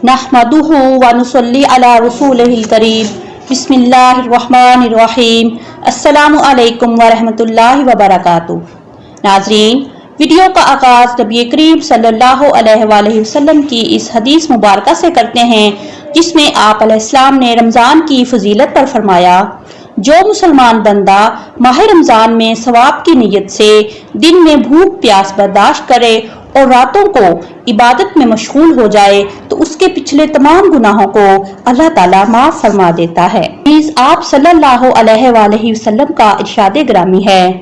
नहमदुहु व नुसल्ली अला रसूलिहिल करीम। बिस्मिल्लाहिर्रहमानिर्रहीम। अस्सलामु अलैकुम व रहमतुल्लाहि व बरकातुहू। नाज़रीन, वीडियो का आगाज नबी करीम सल्लल्लाहु अलैहि वसल्लम की इस हदीस मुबारक से करते हैं, जिसमें आप अलैहिस्सलाम ने रमज़ान की फजीलत पर फरमाया, जो मुसलमान बंदा माह रमज़ान में सवाब की नीयत से दिन में भूख प्यास बर्दाश्त करे और रातों को इबादत में मशगूल हो जाए तो उसके पिछले तमाम गुनाहों को अल्लाह ताला माफ फरमा देता है। आप सल्लल्लाहु अलैहि वसल्लम का इरशाद ग्रामी है,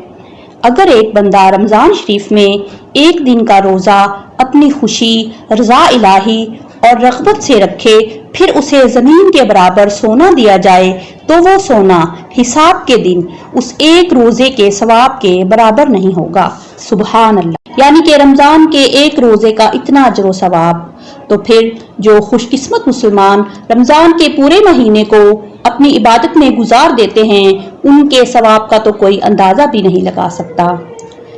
अगर एक बंदा रमजान शरीफ में एक दिन का रोजा अपनी खुशी, रजा इलाही और रग़बत से रखे, फिर उसे जमीन के बराबर सोना दिया जाए तो वो सोना हिसाब के दिन उस एक रोजे के सवाब के बराबर नहीं होगा। सुभान अल्लाह। यानी कि रमजान के एक रोजे का इतना अजर व सवाब, तो फिर जो खुशकिस्मत मुसलमान रमजान के पूरे महीने को अपनी इबादत में गुजार देते हैं, उनके सवाब का तो कोई अंदाजा भी नहीं लगा सकता।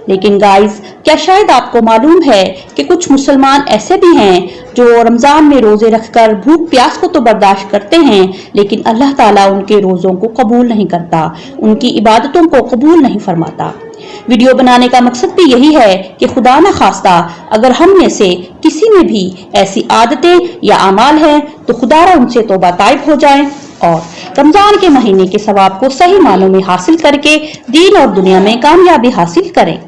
लेकिन गाइस, क्या शायद आपको मालूम है कि कुछ मुसलमान ऐसे भी हैं जो रमजान में रोजे रखकर भूख प्यास को तो बर्दाश्त करते हैं, लेकिन अल्लाह ताला उनके रोजों को कबूल नहीं करता, उनकी इबादतों को कबूल नहीं फरमाता। वीडियो बनाने का मकसद भी यही है कि खुदा न खास्ता अगर हम में से किसी में भी ऐसी आदतें या अमाल हैं तो खुदारा उनसे तौबा ताइब हो जाए और रमजान के महीने के सवाब को सही मानों में हासिल करके दीन और दुनिया में कामयाबी हासिल करें।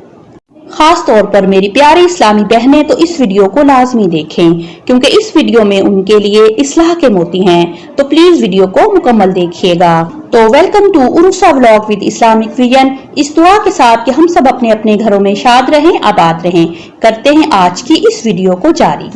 खास तौर पर मेरी प्यारी इस्लामी बहनें तो इस वीडियो को लाजमी देखें, क्योंकि इस वीडियो में उनके लिए इस्लाह के मोती हैं, तो प्लीज वीडियो को मुकम्मल देखिएगा। तो welcome to Urusa vlog with Islamic vision. इस दुआ के साथ कि हम सब अपने अपने घरों में शाद रहें, आबाद रहें, करते हैं आज की इस वीडियो को जारी।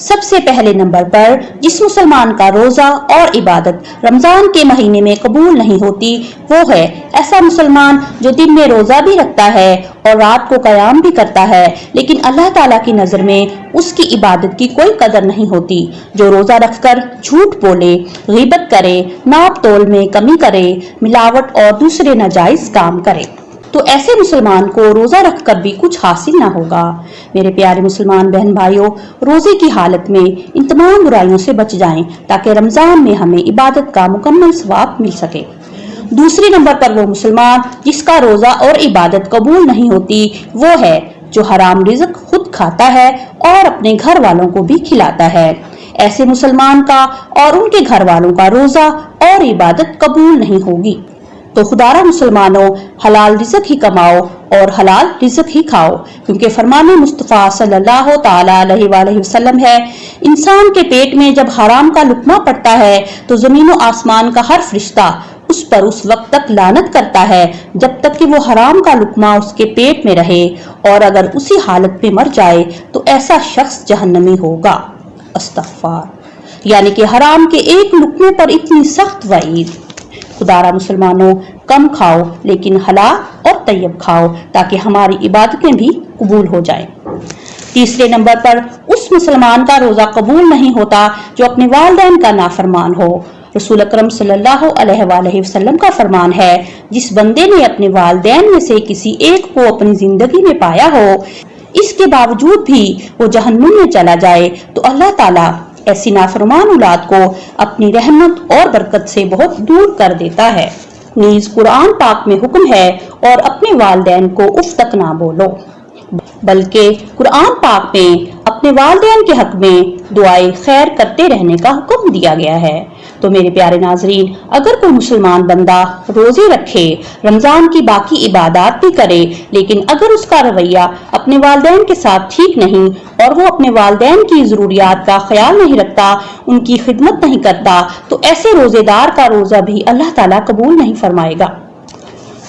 सबसे पहले नंबर पर जिस मुसलमान का रोजा और इबादत रमजान के महीने में कबूल नहीं होती, वो है ऐसा मुसलमान जो दिन में रोजा भी रखता है और रात को कयाम भी करता है, लेकिन अल्लाह ताला की नजर में उसकी इबादत की कोई कदर नहीं होती। जो रोजा रखकर झूठ बोले, गीबत करे, नाप तोल में कमी करे, मिलावट और दूसरे नाजायज काम करे, तो ऐसे मुसलमान को रोजा रखकर भी कुछ हासिल ना होगा। मेरे प्यारे मुसलमान बहन भाइयों, रोजे की हालत में इन तमाम बुराइयों से बच जाएं ताकि रमजान में हमें इबादत का मुकम्मल सवाब मिल सके। दूसरे नंबर पर वो मुसलमान जिसका रोजा और इबादत कबूल नहीं होती, वो है जो हराम रिज़्क खुद खाता है और अपने घर वालों को भी खिलाता है। ऐसे मुसलमान का और उनके घर वालों का रोजा और इबादत कबूल नहीं होगी। तो खुदारा मुसलमानों, हलाल रिज़्क ही कमाओ और हलाल रिज़्क ही खाओ, क्योंकि फरमाने मुस्तफ़ा सल्लल्लाहु ताला अलैहि वसल्लम है, इंसान के पेट में जब हराम का लुक़मा पड़ता है तो ज़मीन व आसमान का हर फरिश्ता उस पर उस वक्त तक लानत करता है जब तक कि वो हराम का लुक़मा उसके पेट में रहे, और अगर उसी हालत में मर जाए तो ऐसा शख्स जहन्नमी होगा। अस्तग़फ़ार। यानी कि हराम के एक लुक़मे पर इतनी सख्त वईद। खुदारा मुसलमानों, कम खाओ लेकिन हलाल और तैयब खाओ ताकि हमारी इबादतें भी कबूल हो जाएं। तीसरे नंबर पर उस मुसलमान का रोजा कबूल नहीं होता जो अपने वालिदैन का नाफरमान हो। रसूल अकरम सल्लल्लाहु अलैहि वसल्लम का फरमान है, जिस बंदे ने अपने वालिदैन में से किसी एक को अपनी जिंदगी में पाया हो, इसके बावजूद भी वो जहन्नुम में चला जाए, तो अल्लाह ताला ऐसी नाफरमान औलाद को अपनी रहमत और बरकत से बहुत दूर कर देता है। नीज कुरान पाक में हुक्म है और अपने वालिदैन को उफ तक ना बोलो, बल्कि कुरान पाक में अपने वालिदैन के हक में दुआए खैर करते रहने का हुक्म दिया गया है। तो मेरे प्यारे नाजरीन, अगर कोई मुसलमान बंदा रोजे रखे, रमजान की बाकी इबादत भी करे, लेकिन अगर उसका रवैया अपने वालिदैन के साथ ठीक नहीं और वो अपने वालिदैन की जरूरियात का ख्याल नहीं रखता, उनकी खिदमत नहीं करता, तो ऐसे रोजेदार का रोजा भी अल्लाह ताला कबूल नहीं फरमाएगा।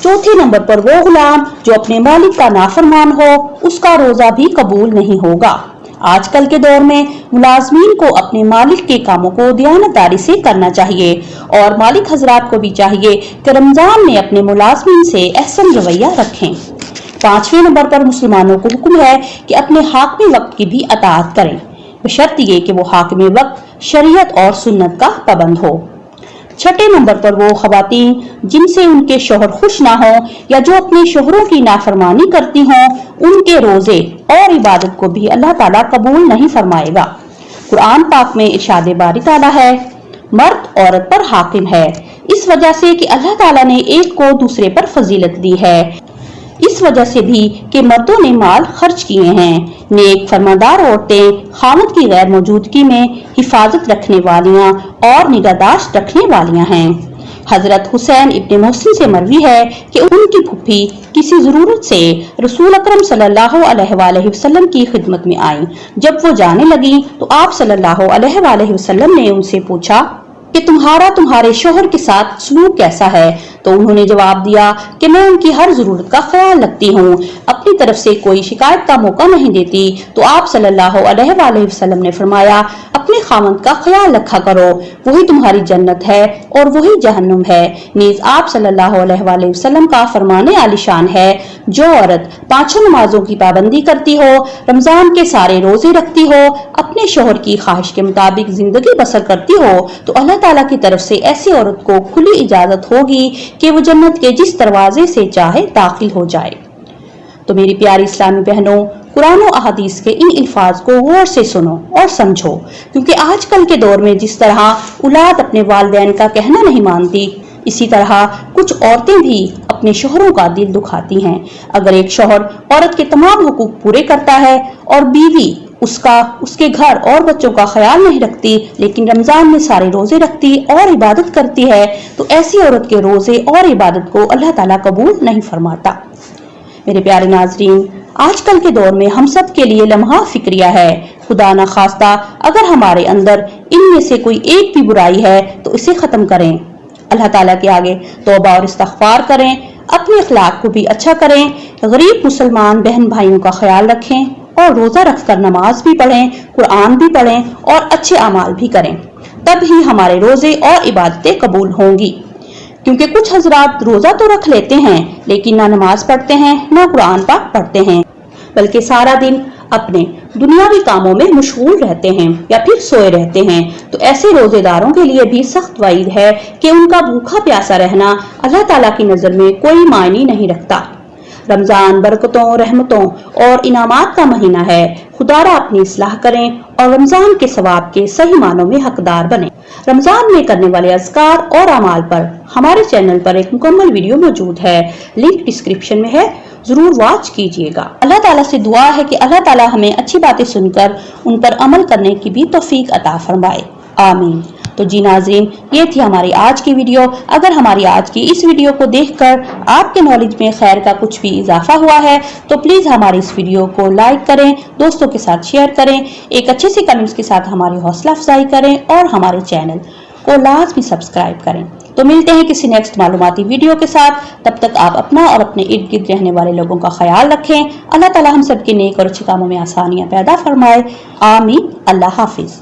चौथे नंबर पर वो गुलाम जो अपने मालिक का नाफरमान हो, उसका रोजा भी कबूल नहीं होगा। आजकल के दौर में मुलाजमीन को अपने मालिक के कामों को दयानतदारी से करना चाहिए और मालिक हजरात को भी चाहिए कि रमजान में अपने मुलाजमीन से एहसन रवैया रखें। पांचवें नंबर पर मुसलमानों को हुक्म है कि अपने हाकिम वक्त की भी अताअत करें, बशर्त ये कि वो हाकिम वक्त शरीयत और सुन्नत का पाबंद हो। छठे नंबर पर वो खवातीन जिनसे उनके शोहर खुश ना हो या जो अपने शोहरों की नाफरमानी करती हों, उनके रोजे और इबादत को भी अल्लाह ताला कबूल नहीं फरमाएगा। कुरान पाक में इरशाद बारी ताला है, मर्द औरत पर हाकिम है, इस वजह से कि अल्लाह ताला ने एक को दूसरे पर फजीलत दी है, इस वजह से भी कि मर्दों ने माल खर्च किए हैं। नेक फरमादार औरतें खामद की गैर मौजूदगी में हिफाजत रखने वालियां और निगहदाश्त रखने वालियां हैं। हजरत हुसैन इब्ने मोहसिन से मरवी है कि उनकी फुफ्फी किसी जरूरत से रसूल अकरम सल्लल्लाहु अलैहि वसल्लम की खिदमत में आई। जब वो जाने लगी तो आप सल्लल्लाहु अलैहि वसल्लम ने उनसे पूछा कि तुम्हारा तुम्हारे शोहर के साथ सलूक कैसा है? तो उन्होंने जवाब दिया कि मैं उनकी हर जरूरत का ख्याल रखती हूँ, अपनी तरफ से कोई शिकायत का मौका नहीं देती। तो आप सल्लल्लाहु अलैहि वसल्लम ने फरमाया, अपने खामद का ख्याल रखा करो, वही तुम्हारी जन्नत है और वही जहन्नुम है। नीज आप सल्लल्लाहु अलैहि वसल्लम का फरमाने आलिशान है, जो औरत पांचों नमाजों की पाबंदी करती हो, रमजान के सारे रोजे रखती हो, अपने शोहर की ख्वाहिश के मुताबिक जिंदगी बसर करती हो, तो अल्लाह ताला की तरफ से ऐसी औरत को खुली इजाजत होगी कि वो जन्नत के जिस दरवाजे से चाहे दाखिल हो जाए। तो मेरी प्यारी इस्लामी बहनों, कुरान और अहादीस के इन अल्फाज को गौर से सुनो और समझो, क्योंकि आजकल के दौर में जिस तरह औलाद अपने वालिदैन का कहना नहीं मानती, इसी तरह कुछ औरतें भी अपने शोहरों का दिल दुखाती हैं। अगर एक शोहर औरत के तमाम हुकूक पूरे करता है और बीवी उसके घर और बच्चों का ख्याल नहीं रखती, लेकिन रमजान में सारे रोजे रखती और इबादत करती है, तो ऐसी औरत के रोजे और इबादत को अल्लाह ताला कबूल नहीं फरमाता। मेरे प्यारे नाजरीन, आजकल के दौर में हम सब के लिए लम्हा फिक्रिया है। खुदा न खास्ता अगर हमारे अंदर इनमें से कोई एक भी बुराई है तो इसे खत्म करें, अल्लाह ताला के आगे तौबा और इस्तग़फ़ार करें, अपने अखलाक को भी अच्छा करें, गरीब मुसलमान बहन भाइयों का ख्याल रखें और रोजा रखकर नमाज भी पढ़ें, कुरान भी पढ़ें और अच्छे अमाल भी करें। तब ही हमारे रोजे और इबादतें कबूल होंगी। क्योंकि कुछ हजरात रोजा तो रख लेते हैं लेकिन ना नमाज पढ़ते हैं, ना कुरान पाक पढ़ते हैं, बल्कि सारा दिन अपने दुनियावी कामों में मशगूल रहते हैं या फिर सोए रहते हैं। तो ऐसे रोजेदारों के लिए भी सख्त वईद है कि उनका भूखा प्यासा रहना अल्लाह ताला की नजर में कोई मायने नहीं रखता। रमजान बरकतों, रहमतों और इनामात का महीना है। खुदारा अपनी इस्लाह करें और रमजान के सवाब के सही मानों में हकदार बने। रमजान में करने वाले अज़कार और अमाल पर हमारे चैनल पर एक मुकम्मल वीडियो मौजूद है, लिंक डिस्क्रिप्शन में है, जरूर वॉच कीजिएगा। अल्लाह ताला से दुआ है कि अल्लाह ताला हमें अच्छी बातें सुनकर उन पर अमल करने की भी तौफीक अता फरमाए, आमीन। तो जी नाज़रीन, ये थी हमारी आज की वीडियो। अगर हमारी आज की इस वीडियो को देखकर आपके नॉलेज में खैर का कुछ भी इजाफा हुआ है तो प्लीज हमारी इस वीडियो को लाइक करें, दोस्तों के साथ शेयर करें, एक अच्छे से कमेंट्स के साथ हमारी हौसला अफजाई करें और हमारे चैनल को लाजमी सब्सक्राइब करें। तो मिलते हैं किसी नेक्स्ट मालूमाती वीडियो के साथ। तब तक आप अपना और अपने इर्द गिर्द रहने वाले लोगों का ख्याल रखें। अल्लाह ताला हम सबके नेक और अच्छे कामों में आसानियां पैदा फरमाए, आमीन। अल्लाह हाफिज।